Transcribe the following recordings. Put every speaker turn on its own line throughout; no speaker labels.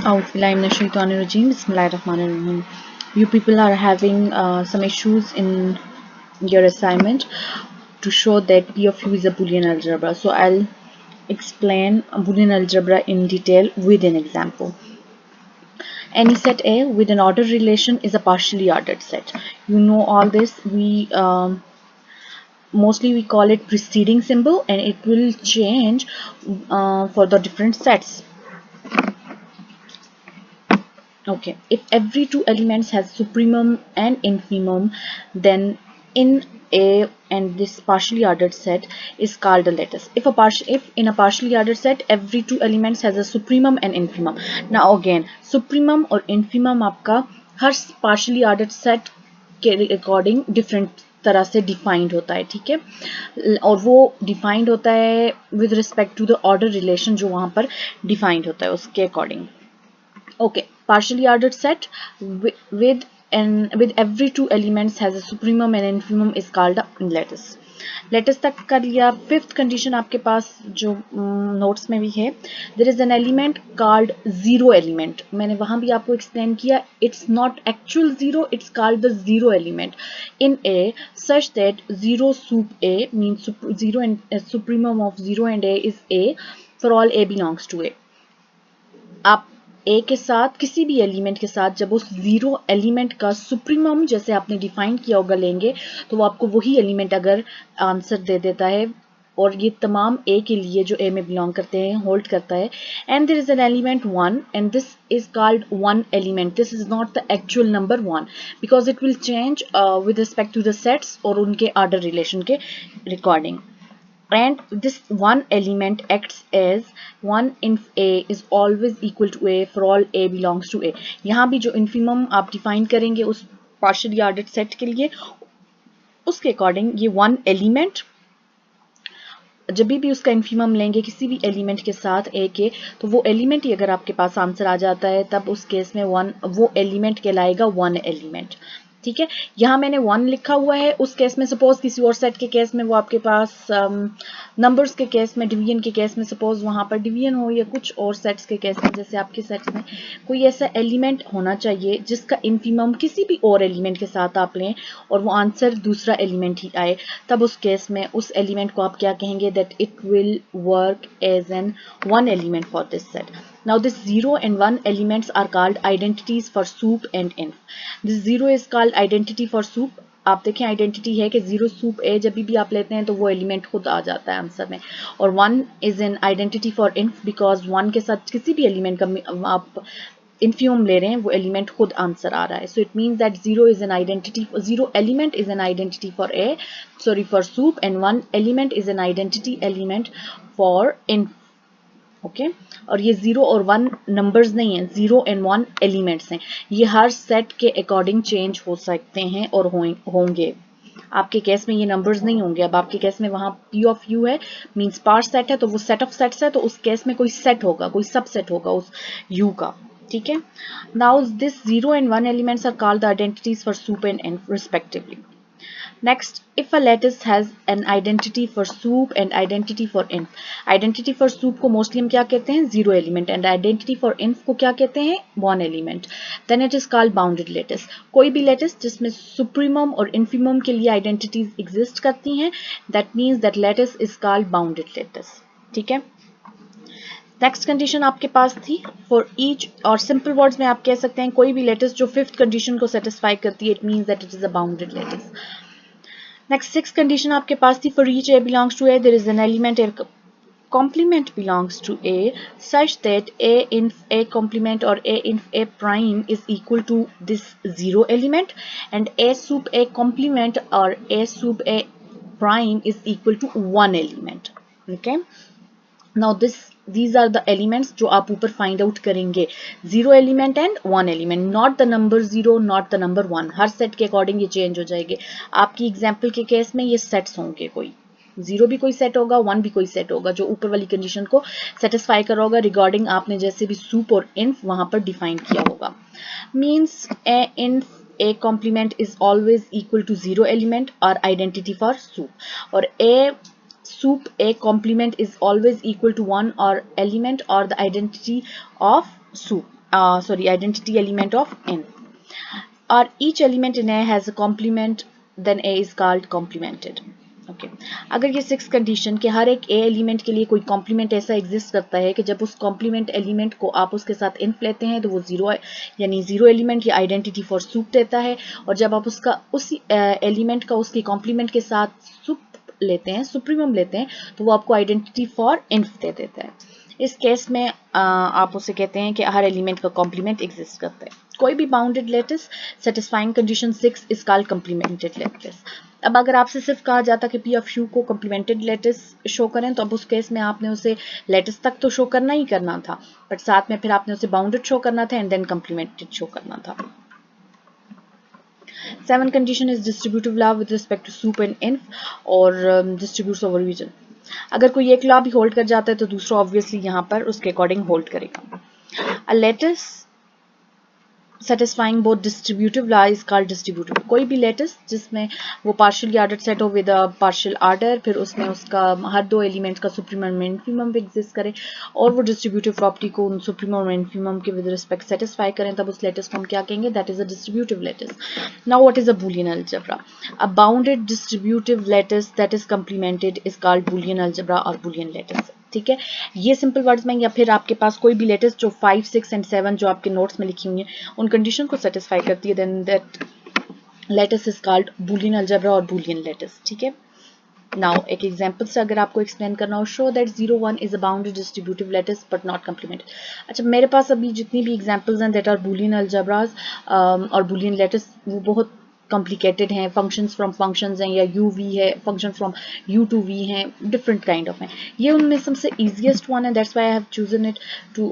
Auzubillahiminash-shaytanir-rajeem. Bismillahir-rahmanir-rahim. You people are having some issues in your assignment to show that P of U is a Boolean algebra. So I'll explain Boolean algebra in detail with an example. Any set A with an ordered relation is a partially ordered set. You know all this. Mostly we call it preceding symbol, and it will change for the different sets. Okay, if every two elements has supremum and infimum, then in A and this partially ordered set is called a lattice. If in a partially ordered set every two elements has a supremum and infimum. Now again, supremum और infimum आपका हर partially ordered set के according different तरह से defined होता है, ठीक है, और वो डिफाइंड होता है with respect to the order relation जो वहां पर डिफाइंड होता है उसके according. Okay, partially ordered set with every two elements has a supremum and infimum is called a lattice. Lattice तक कर लिया. Fifth condition आपके पास जो notes में भी है, there is an element called zero element. मैंने वहाँ भी आपको explain किया. It's not actual zero, it's called the zero element in A such that zero sup A means zero and supremum of zero and A is A for all A belongs to A. आप ए के साथ किसी भी element के साथ जब उस zero element का सुप्रीमम जैसे आपने डिफाइन किया होगा लेंगे तो वो आपको वही एलिमेंट अगर आंसर दे देता है, और ये तमाम ए के लिए जो ए में बिलोंग करते हैं होल्ड करता है. And there is an element one and this is called one element. This is not the actual number one because it will change with respect to the sets और उनके ऑर्डर रिलेशन के recording. And this one element acts as one inf A is always equal to A for all A belongs to A. यहाँ भी जो infimum आप define करेंगे उस partially ordered set के लिए उसके according ये one element जब भी उसका infimum लेंगे किसी भी एलिमेंट के साथ A के, तो वो एलिमेंट ही अगर आपके पास आंसर आ जाता है तब उस केस में वो एलिमेंट कहलाएगा वन एलिमेंट. ठीक है, यहाँ मैंने वन लिखा हुआ है. उस केस में सपोज किसी और सेट के केस में वो आपके पास नंबर्स के केस में, डिवीजन के केस में सपोज वहां पर डिवीजन हो, या कुछ और सेट्स के केस में जैसे आपके सेट्स में कोई ऐसा एलिमेंट होना चाहिए जिसका इनफीमम किसी भी और एलिमेंट के साथ आप लें और वो आंसर दूसरा एलिमेंट ही आए, तब उस केस में उस एलिमेंट को आप क्या कहेंगे, that it will work as an one element for this set. Now this 0 and 1 elements are called identities for sup and inf. This 0 is called identity for sup. आप देखें आइडेंटिटी है कि 0 sup A जब भी आप लेते हैं तो वो एलिमेंट खुद आ जाता है आंसर में, और 1 is an identity for inf because 1 के साथ किसी भी एलिमेंट का आप infimum ले रहे हैं वो एलिमेंट खुद आंसर आ रहा है. So it means that 0 is an identity, 0 element is an identity for A, sorry for sup, and 1 element is an identity element for inf. Okay और ये 0 और 1 नंबर्स नहीं हैं, 0 एंड 1 एलिमेंट्स हैं. ये हर सेट के अकॉर्डिंग चेंज हो सकते हैं और होंगे. आपके केस में ये नंबर्स नहीं होंगे. अब आपके केस में वहां P ऑफ U है मींस पार्ट सेट है, तो वो सेट ऑफ सेट्स है, तो उस केस में कोई सेट होगा, कोई सबसेट होगा उस U का. ठीक है, now this 0 and 1 elements are called the identities for sup and inf respectively. Next, if a lattice has an identity for sup and identity for inf. Identity for sup को mostly हम क्या कहते हैं, zero element, and identity for inf को क्या कहते हैं, one element. Then it is called bounded lattice. कोई भी lattice जिसमें supremum और infimum के लिए identities exist करती हैं, that means that lattice is called bounded lattice. ठीक है. नेक्स्ट कंडीशन आपके पास थी फॉर ईच, और सिंपल वर्ड्स में आप कह सकते हैं कोई भी लेटिस जो फिफ्थ कंडीशन को सेटिस्फाई करती है, it means that it is a bounded lattice. Next six condition आपके पास थी for each A belongs to A there is an element A complement belongs to A such that A inf A complement or A inf A prime is equal to this zero element, and A sup A complement or A sup A prime is equal to one element. Okay, now these are the elements जो आप ऊपर find out करेंगे, zero element and one element, not the number zero, not the number one. Her set के according ये change हो जाएंगे. आपकी example के केस में ये सेट्स होंगे, कोई जीरो भी कोई सेट होगा, वन भी कोई सेट होगा जो ऊपर वाली कंडीशन को सेटिस्फाई कर होगा रिगार्डिंग आपने जैसे भी सुप और इन्फ वहां पर डिफाइन किया होगा. Means a inf A complement is always equal to zero element or identity for sup, or A sup A complement is always equal to one or element or the identity of sup. identity element of n, or each element in A has a complement, then A is called complemented. Okay अगर ये 6 condition के हर एक ए element के लिए कोई complement ऐसा exist करता है कि जब उस कॉम्प्लीमेंट एलिमेंट को आप उसके साथ इन्फ लेते हैं तो वो जीरो, यानी जीरो एलिमेंट या आइडेंटिटी फॉर सूप देता है, और जब आप उसका उसी एलिमेंट का उसकी कॉम्प्लीमेंट के साथ सूप लेते हैं, सुप्रीमम लेते हैं, तो वो आपको आइडेंटिटी फॉर इन्फ दे देता है। इस केस में आप उसे कहते हैं कि हर एलिमेंट का कॉम्प्लीमेंट एग्जिस्ट करता है। कोई भी bounded lattice satisfying condition 6 is called complemented lattice. अब अगर आपसे सिर्फ कहा जाता कि पी ऑफ यू को कॉम्प्लीमेंटेड लेटिस शो करें, तो अब उस केस में आपने उसे लेटिस तक तो शो करना ही करना था, बट साथ में फिर आपने उसे बाउंडेड शो करना था एंड देन कॉम्प्लीमेंटेड शो करना था। 7 condition is distributive law with respect to soup and inf और distributes over region। अगर कोई एक लॉ भी होल्ड कर जाता है तो दूसरा ऑब्वियसली यहाँ पर उसके अकॉर्डिंग होल्ड करेगा। अ lettuce satisfying both distributive law is called distributive। कोई भी लेटिस जिसमें वो पार्शियली ऑर्डर सेट हो विद पार्शियल ऑर्डर, फिर उसमें उसका हर दो एलिमेंट का सुप्रीमम एंड इन्फीमम एग्जिस्ट करे और वो डिस्ट्रीब्यूटिव प्रॉपर्टी को उन सुप्रीमम एंड इन्फीमम के विद रिस्पेक्ट सेटिस्फाई करें, तब उस लेटिस को हम क्या कहेंगे? That is a distributive lattice. Now what is a Boolean algebra? A bounded distributive lattice that is complemented is called Boolean algebra और बूलियन लेटिस। ठीक है, ये सिंपल वर्ड्स में, या फिर आपके पास कोई भी लेटिस जो 5, 6 एंड 7 जो आपके नोट्स में लिखी हुई है उन कंडीशन को सेटिस्फाई करती है, then that lattice is called Boolean algebra और बूलियन लेटिस। ठीक है, नाउ एक एग्जांपल से अगर आपको एक्सप्लेन करना हो, show that 0, 1 is a bounded distributive lattice but not complemented. अच्छा, मेरे पास अभी जितनी भी एग्जांपल्स हैं दैट आर बूलियन अलजेब्रास और बूलियन लेटिस, वो बहुत कॉम्प्लिकेटेड हैं, फंक्शंस फ्रॉम फंक्शंस हैं, या यू वी है, function from U to V हैं, डिफरेंट काइंड ऑफ हैं। ये उनमें सबसे ईजीएस्ट वन है, that's why I have chosen it to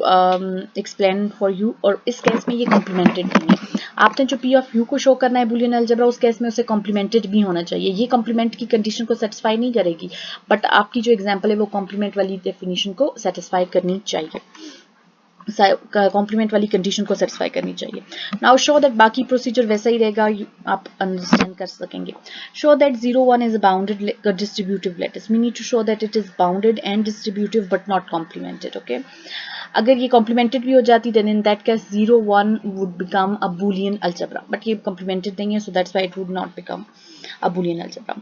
explain for you. और इस केस में ये कॉम्प्लीमेंटेड भी है। आपने जो पी ऑफ यू को शो करना है बूलियन अलजेब्रा, उस केस में उसे कॉम्प्लीमेंटेड भी होना चाहिए। ये कॉम्प्लीमेंट की कंडीशन को सेटिस्फाई नहीं करेगी, बट आपकी जो एग्जाम्पल है वो कॉम्प्लीमेंट वाली डेफिनेशन को सेटिस्फाई करनी चाहिए, कॉम्प्लीमेंट वाली कंडीशन को सेटिस्फाई करनी चाहिए। नाउ शो दैट बाकी प्रोसीजर वैसा ही रहेगा, आप अंडरस्टैंड कर सकेंगे। Show that 0, 1 is a bounded distributive lattice. We need to show that it is bounded and distributive but not complemented. Okay, अगर ये कॉम्प्लीमेंटेड भी हो जाती then in that case 0, 1 would become a Boolean algebra, but ये complemented नहीं है, so that's why it would not become a Boolean algebra.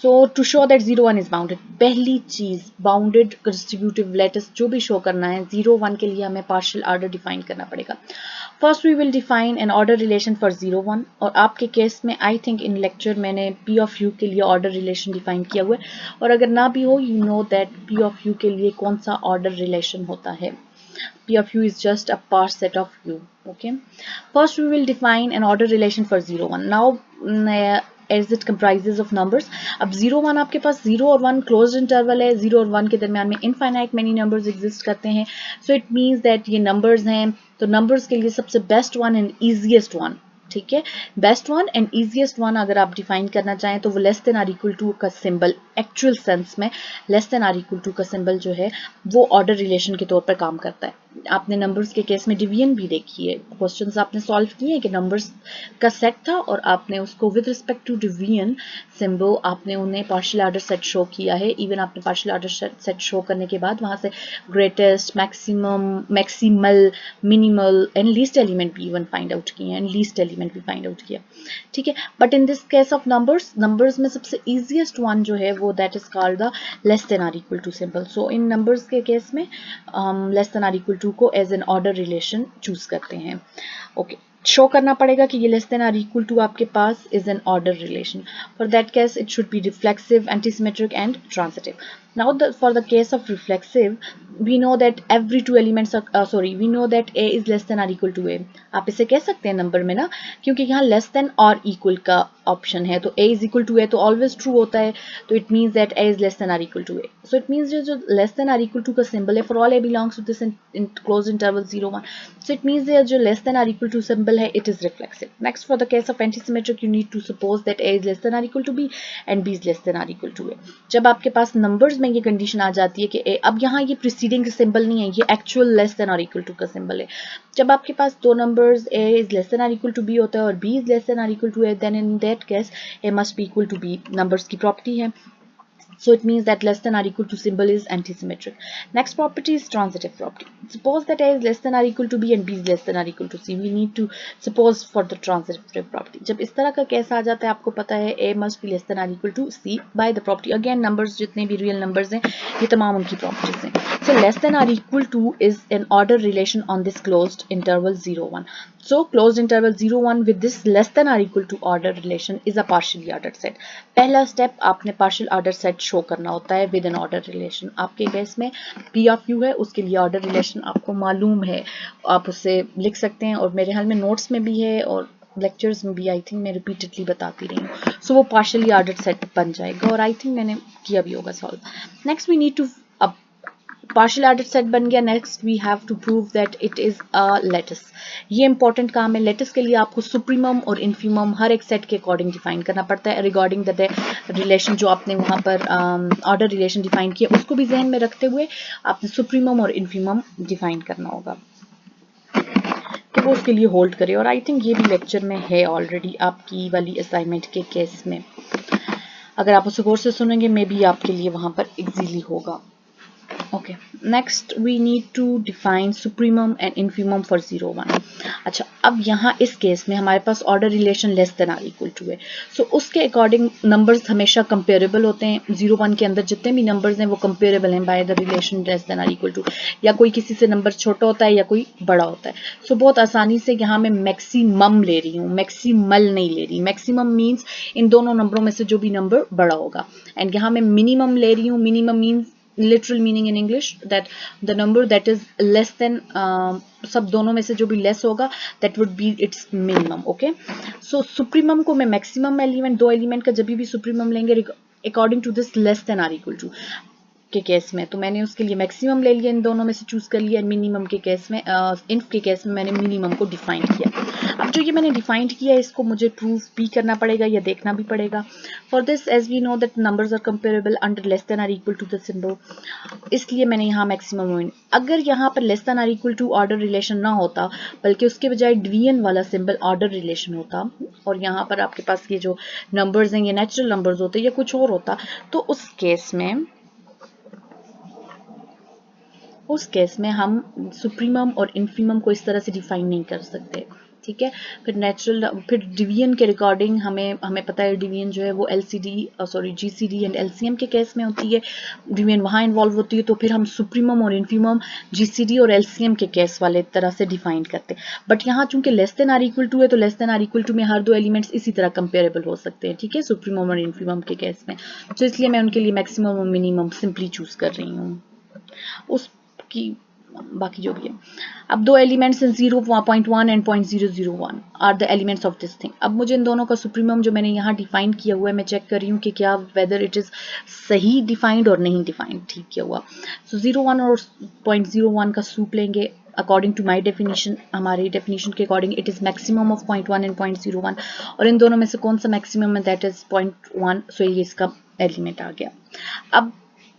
So to show that 0, 1 is bounded, पहली चीज बाउंडेड डिस्ट्रीब्यूटिव लेटिस जो भी शो करना है 0, 1 के लिए हमें पार्शियल ऑर्डर डिफाइन करना पड़ेगा। First we will define an order relation for 0, 1, और आपके केस में आई थिंक इन लेक्चर मैंने पी ऑफ यू के लिए ऑर्डर रिलेशन डिफाइन किया हुआ है, और अगर ना भी हो, you know that P of U के लिए कौन सा ऑर्डर रिलेशन होता है। P of u is just a part set of u. Okay, first we will define an order relation for 0, 1. Now as it comprises of numbers, अब 0, 1 आपके पास 0 और 1 closed interval है, 0 और 1 के दरमियान में इनफाइनाइट मेनी नंबर्स एग्जिस्ट करते हैं, सो इट मीन्स दैट ये नंबर्स हैं, तो नंबर्स के लिए सबसे best one and easiest one, ठीक है, best one and easiest one अगर आप डिफाइन करना चाहें तो वो less than or equal to का सिंबल, एक्चुअल सेंस में less than or equal to का सिंबल जो है वो ऑर्डर रिलेशन के तौर पर काम करता है। आपने नंबर्स के केस में डिवीजन भी देखी है, क्वेश्चंस आपने सॉल्व किए हैं कि नंबर्स का सेट था और आपने उसको with respect to division symbol आपने उन्हें पार्शियल ऑर्डर सेट शो किया है। इवन आपने पार्शियल ऑर्डर सेट शो करने के बाद वहां से greatest, maximum, maximal, minimal and least element भी इवन फाइंड आउट किए हैं, एंड लीस्ट एलिमेंट भी फाइंड आउट किया, ठीक है। But in this case of numbers में सबसे इजीएस्ट वन जो है वो that is called the less than or equal to symbol. So in numbers के केस में less than or equal to को as an order relation choose करते हैं। ओके, शो करना पड़ेगा कि ये less than or equal to आपके पास is an order relation. For that case it should be reflexive, antisymmetric and transitive. Now for the case of reflexive, we know that every two elements are we know that a is less than or equal to a। आप इसे कह सकते हैं number में ना, क्योंकि यहाँ less than और इक्वल का ऑप्शन है, तो a is equal to a तो ऑलवेज ट्रू होता है, तो it means that a is less than or equal to a। So it means जो लेस देन और इक्वल टू का सिंबल है for all a belongs to this in closed interval 0, 1, so it means that जो less than और equal to symbol है it is reflexive। Next, for the case of antisymmetric, you need to suppose that a is less than or equal to b and b is less than or equal to a। जब आपके पास numbers में ये condition आ जाती है कि a, अब यहाँ ये प्रीसीडिंग सिंबल नहीं है, ये एक्चुअल लेस देन और इक्वल टू का सिंबल है। जब आपके पास दो numbers a is less than or equal to b होता है और b is less than or equal to a, then in that case a must be equal to b, numbers की property है। So it means that less than or equal to symbol is antisymmetric. Next property is transitive property. Suppose that A is less than or equal to B and B is less than or equal to C. We need to suppose for the transitive property. जब इस तरह का case आ जाता है, आपको पता है A must be less than or equal to C by the property. Again numbers जितने भी real numbers हैं, ये तमाम उनकी properties हैं. So less than or equal to is an order relation on this closed interval 0, 1. So closed interval 0, 1 with this less than or equal to order relation is a partially ordered set. पहला step आपने partial order set show करना होता है with N order relation. आपके case में P of U है, उसके लिए ऑर्डर रिलेशन आपको मालूम है, आप उसे लिख सकते हैं और मेरे हाल में नोट्स में भी है और लेक्चर्स में भी आई थिंक मैं रिपीटेडली बताती रही हूँ. सो वो पार्शियली ऑर्डर सेट बन जाएगा और आई थिंक मैंने किया भी होगा solve. Next we need to, अब पार्शियल ऑर्डर सेट बन गया. Next we have to prove that it is a lattice. ये इंपॉर्टेंट काम है. लेटिस के लिए आपको सुप्रीमम और इन्फीमम हर एक सेट के अकॉर्डिंग डिफाइन करना पड़ता है. रिगार्डिंग द रिलेशन जो आपने वहां पर ऑर्डर रिलेशन डिफाइन किया, उसको भी जहन में रखते हुए आपने सुप्रीमम और इन्फीमम डिफाइन करना होगा कि वो उसके लिए होल्ड करे. और आई थिंक ये भी लेक्चर में है ऑलरेडी आपकी वाली असाइनमेंट के केस में. अगर आप उसे गौर से सुनेंगे मे बी आपके लिए वहां पर इजीली होगा. Okay, next we need to define supremum and infimum for 0, 1. अच्छा, अब यहाँ इस केस में हमारे पास order relation less than or equal to है. सो उसके अकॉर्डिंग नंबर्स हमेशा कंपेरेबल होते हैं. 0, 1 के अंदर जितने भी नंबर्स हैं वो कंपेरेबल हैं by the relation less than or equal to. या कोई किसी से नंबर छोटा होता है या कोई बड़ा होता है. सो बहुत आसानी से यहाँ मैं मैक्सिमम ले रही हूँ, मैक्सिमल नहीं ले रही. मैक्सिमम मीन्स इन दोनों नंबरों में से जो भी नंबर बड़ा होगा, एंड यहाँ मैं मिनिमम ले रही हूँ. Minimum means literal meaning in English that the number that is less than सब दोनों में से जो भी लेस होगा that would be its minimum. Okay, so supremum को मैं maximum एलिमेंट, दो एलिमेंट का जब भी सुप्रीमम लेंगे according to this less than or equal to के केस में, तो मैंने उसके लिए मैक्सिमम ले लिया, इन दोनों में से चूज कर लिया. मिनिमम के केस में, इन्फ के केस में मैंने मिनिमम को डिफाइन किया. अब जो ये मैंने डिफाइंड किया है इसको मुझे प्रूव भी करना पड़ेगा या देखना भी पड़ेगा. For this as we know that numbers are comparable under less than or equal to the symbol, इसलिए मैंने यहाँ मैक्सिमम. अगर यहाँ पर less than or equal to order relation ना होता बल्कि उसके बजाय डिवीजन वाला सिंबल ऑर्डर रिलेशन होता और यहाँ पर आपके पास ये जो नंबर्स हैं ये नेचुरल नंबर्स होते या कुछ और होता, तो उस केस में हम सुप्रीमम और इन्फीमम को इस तरह से डिफाइन नहीं कर सकते. ठीक है, फिर डिवीजन के रिकॉर्डिंग हमें पता है डिवीजन जो है वो जीसीडी एंड एलसीएम के केस में होती है. डिवीजन वहाँ इन्वॉल्व होती है, तो फिर हम सुप्रीमम और इन्फीमम जीसीडी और एलसीएम के केस वाले तरह से डिफाइन करते. बट यहाँ चूंकि less than or equal to है, तो less than or equal to में हर दो एलिमेंट्स इसी तरह कंपेरेबल हो सकते हैं. ठीक है, सुप्रीमम और इन्फीमम के केस में. तो इसलिए मैं उनके लिए मैक्सिमम और मिनिमम सिंपली चूज कर रही हूँ. उसकी बाकी जो भी है. अब दो elements in 0.1 and 0.001 are the elements of this thing. अब मुझे इन दोनों का सुप्रीमम जो मैंने यहाँ डिफाइन किया हुआ है, मैं चेक कर रही हूँ कि क्या वेदर इट इज सही डिफाइंड और नहीं डिफाइंड ठीक किया हुआ. सो 0.1 और 0.01 का सूप लेंगे. अकॉर्डिंग टू माई डेफिनेशन, हमारी डेफिनेशन के according it is maximum of 0.1 and 0.01, और इन दोनों में से कौन सा मैक्सिमम है, दैट इज 0.1. सो ये इसका एलिमेंट आ गया. अब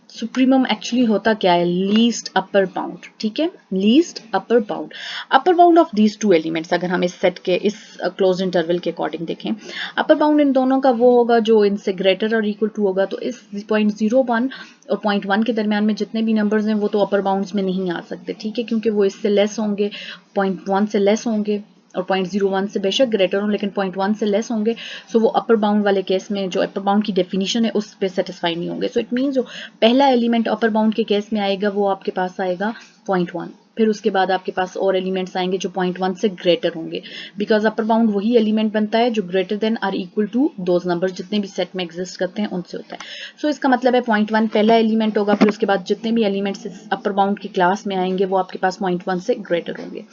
सुप्रीमम एक्चुअली होता क्या है, लीस्ट अपर बाउंड. ठीक है, least upper bound of these two elements. अगर हम इस सेट के इस क्लोज इंटरवल के अकॉर्डिंग देखें, अपर बाउंड इन दोनों का वो होगा जो इनसे ग्रेटर और इक्वल टू होगा. तो इस 0.01 और 0.1 के दरमियान में जितने भी नंबर्स हैं वो तो अपर बाउंड्स में नहीं आ सकते. ठीक है, क्योंकि वो इससे लेस होंगे, 0.1 से लेस होंगे, और 0.01 से बेशक ग्रेटर हो लेकिन 0.1 से लेस होंगे. सो वो अपर बाउंड वाले केस में जो अपर बाउंड की डेफिनेशन है उस पर सेटिस्फाई नहीं होंगे. सो इट मीन्स जो पहला एलिमेंट अपर बाउंड के केस में आएगा वो आपके पास आएगा 0.1. फिर उसके बाद आपके पास और एलिमेंट्स आएंगे जो 0.1 से ग्रेटर होंगे, बिकॉज अपर बाउंड वही एलिमेंट बनता है जो greater than or equal to those number जितने भी सेट में एग्जिस्ट करते हैं उनसे होता है. सो इसका मतलब है 0.1 पहला एलिमेंट होगा, फिर उसके बाद जितने भी एलिमेंट्स अपर बाउंड की क्लास में आएंगे वो आपके पास 0.1 से ग्रेटर होंगे.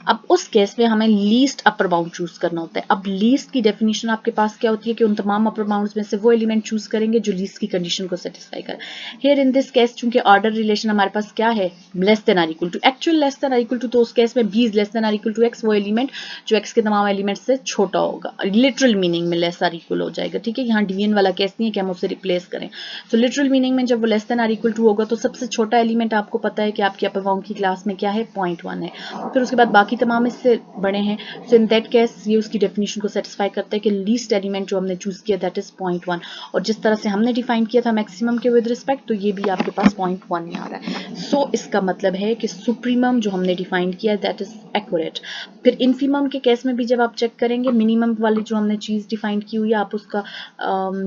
अब उस केस में हमें लीस्ट अपर बाउंड चूज करना होता है. अब लीस्ट की डेफिनेशन आपके पास क्या होती है कि उन तमाम अपर बाउंड्स में से वो एलिमेंट चूज करेंगे जो लीस्ट की कंडीशन को सेटिस्फाई करे. हियर इन दिस केस चूंकि ऑर्डर रिलेशन हमारे पास क्या है, less than or equal to, actual less than or equal to, तो उस केस में b is less than or equal to x, वो एलिमेंट जो x के तमाम एलिमेंट से छोटा होगा. लिटरल मीनिंग में लेस आर इक्वल हो जाएगा. ठीक है, यहाँ डिवीजन वाला केस नहीं है कि हम उसे रिप्लेस करें. तो लिटरल मीनिंग में जब वो less than or equal to होगा तो सबसे छोटा एलिमेंट आपको पता है कि आपकी अपर बाउंड की क्लास में क्या है, 0.1 है. फिर उसके बाद बाकी बाकी तमाम इससे बड़े हैं। सो इन दैट केस ये उसकी डेफिनेशन को सेटिस्फाई करता है कि लीस्ट एलिमेंट जो हमने चूज किया दैट इज 0.1, और जिस तरह से हमने डिफाइन किया था मैक्सिमम के विद रिस्पेक्ट, तो ये भी आपके पास 0.1 में आ रहा है। सो इसका मतलब है कि सुप्रीमम जो हमने डिफाइन किया दैट इज एक्यूरेट। फिर इन्फीमम के केस में भी जब आप चेक करेंगे, मिनिमम वाली जो हमने चीज डिफाइन की हुई है, आप उसका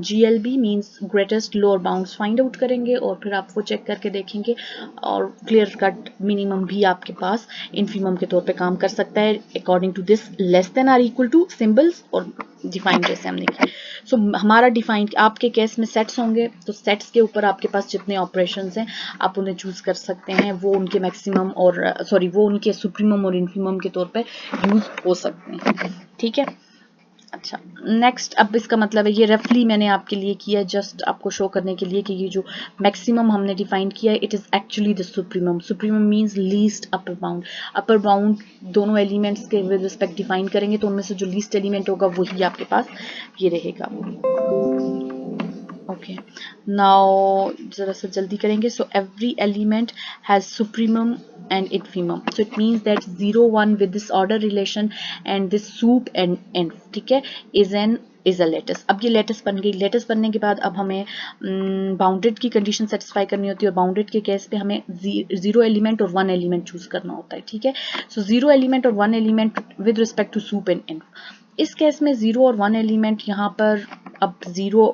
GLB means greatest lower bounds find out करेंगे और फिर आप वो चेक करके देखेंगे, और क्लियर कट मिनिमम भी आपके पास इन्फीमम के तौर पे काम कर सकता है according to this less than or equal to symbols और डिफाइन जैसे हमने किया। सो हमारा डिफाइन आपके केस में सेट्स होंगे, तो सेट्स के ऊपर आपके पास जितने ऑपरेशंस हैं आप उन्हें चूज कर सकते हैं, वो उनके मैक्सिमम और वो उनके सुप्रीमम और इन्फीमम के तौर पे यूज हो सकते हैं। ठीक है, अच्छा नेक्स्ट, अब इसका मतलब है ये रफली मैंने आपके लिए किया जस्ट आपको शो करने के लिए कि ये जो मैक्सिमम हमने डिफाइन किया है it is actually the supremum. Supremum means least upper bound. Upper bound दोनों एलिमेंट्स के विद रिस्पेक्ट डिफाइन करेंगे तो उनमें से जो लीस्ट एलिमेंट होगा वही आपके पास ये रहेगा। ओके, नाउ जरा सा जल्दी करेंगे। So every element has supremum and infimum, so it means that 0 1 with this order relation and this sup and env, ठीक है, is a lattice। अब ये लेटिस बन गई। लेटिस बनने के बाद अब हमें बाउंडेड की कंडीशन सेटिस्फाई करनी होती है, और बाउंडेड के केस पे हमें 0 एलिमेंट और 1 एलिमेंट चूज करना होता है। ठीक है, सो 0 एलिमेंट और 1 element with respect to sup and env। इस केस में 0 और 1 एलिमेंट यहाँ पर अब 0,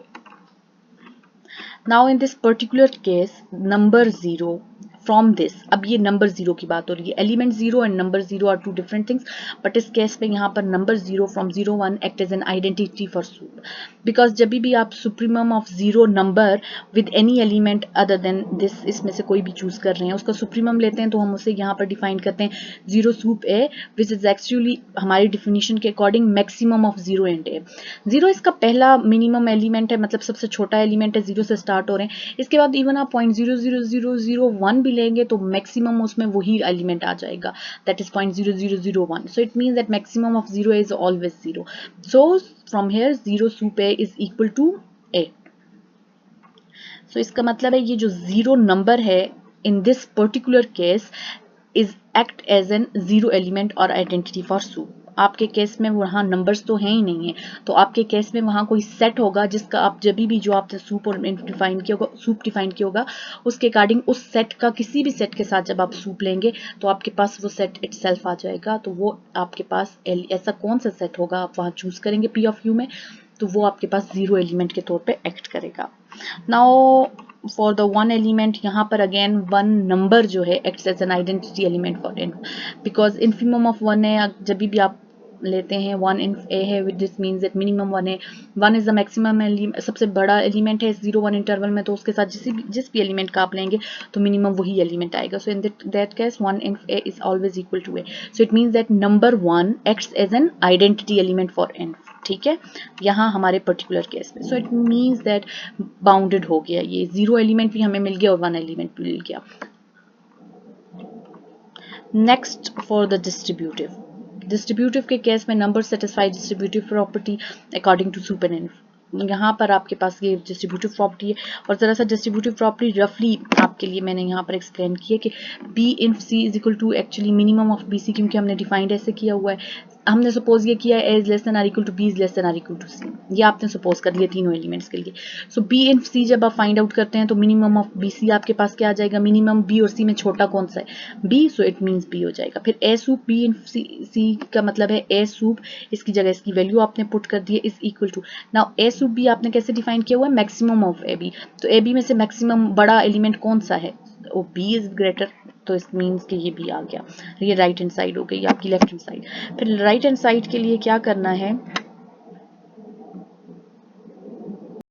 now in this particular case number 0 from this, अब ये नंबर 0 की बात हो रही है। Element 0 and number 0 are two different things, but इस केस में यहाँ पर number 0 from 0 1 act as an identity for sup, because जब भी आप supremum of 0 number with any element other than this, इसमें से कोई भी चूज कर रहे हैं, उसका सुप्रीमम लेते हैं तो हम उसे यहाँ पर डिफाइन करते हैं 0 sup A, which is actually हमारी डिफिनीशन के अकॉर्डिंग मैक्सिमम ऑफ 0 एंड ए। 0 इसका पहला मिनिमम एलिमेंट है, मतलब सबसे छोटा एलिमेंट है, 0 से स्टार्ट हो रहे हैं। इसके बाद इवन आप 0.00001 भी लेंगे तो मैक्सिमम उसमें वही एलिमेंट आ जाएगा, that is 0.0001। So it means that maximum of 0 is always 0। So from here 0 sup a is equal to a. So इसका मतलब है ये जो 0 नंबर है in this particular case is act as an 0 element और आइडेंटिटी फॉर सूप। आपके case में वहाँ नंबर्स तो हैं ही नहीं है, तो आपके केस में वहाँ कोई सेट होगा जिसका आप जब भी जो आपने सूप और डिफाइन किया होगा, सूप डिफाइन किया होगा, उसके अकॉर्डिंग उस सेट का किसी भी सेट के साथ जब आप सूप लेंगे तो आपके पास वो सेट इटसेल्फ आ जाएगा। तो वो आपके पास ऐसा कौन सा सेट होगा आप वहाँ चूज करेंगे P ऑफ U में, तो वो आपके पास 0 एलिमेंट के तौर पे एक्ट करेगा। नाउ फॉर द 1 एलिमेंट, यहाँ पर अगेन 1 नंबर जो है acts as an identity element for inf, because infimum of 1 है। जब भी आप लेते हैं 1 इन्फ ए है, with this means that minimum 1 है। 1 इज द मैक्सिमम, सबसे बड़ा एलिमेंट है 0 1 इंटरवल में, तो उसके साथ जिस भी एलिमेंट का आप लेंगे तो मिनिमम वही एलिमेंट आएगा। So in that case 1 inf a is always equal to a. So it means that number 1 acts as an identity element for inf. ठीक है, यहाँ हमारे पर्टिकुलर केस में। So it means that bounded हो गया, ये 0 element भी हमें मिल गया और 1 एलिमेंट भी मिल गया। नेक्स्ट फॉर द डिस्ट्रीब्यूटिव के केस में number satisfy distributive property according to sup and inf. यहाँ पर आपके पास ये डिस्ट्रीब्यूटिव प्रॉपर्टी है, और जरा सा डिस्ट्रीब्यूटिव प्रॉपर्टी रफली आपके लिए मैंने यहाँ पर एक्सप्लेन की है कि b inf c is equal to actually minimum of b c, क्योंकि हमने डिफाइंड ऐसे किया हुआ है। हमने सपोज ये किया है a is less than or equal to b is less than or equal to c, ये आपने सपोज कर लिया तीनों एलिमेंट्स के लिए। सो बी इन्फ सी जब आप फाइंड आउट करते हैं तो मिनिमम ऑफ बी सी आपके पास क्या आ जाएगा, मिनिमम बी और सी में छोटा कौन सा है, B, so it means B हो जाएगा। फिर ए सूप बी इन्फ सी का मतलब है ए सूप, इसकी जगह इसकी वैल्यू आपने पुट कर दी है is equal to, now A sup B आपने कैसे डिफाइन किया हुआ है, मैक्सिमम ऑफ ए बी। तो ए बी में से मैक्सिमम बड़ा एलिमेंट कौन सा है, वो बी इज ग्रेटर, तो इस मीन्स कि ये बी आ गया। ये राइट हैंड साइड हो गई आपकी लेफ्ट हैंड साइड। फिर राइट हैंड साइड के लिए क्या करना है,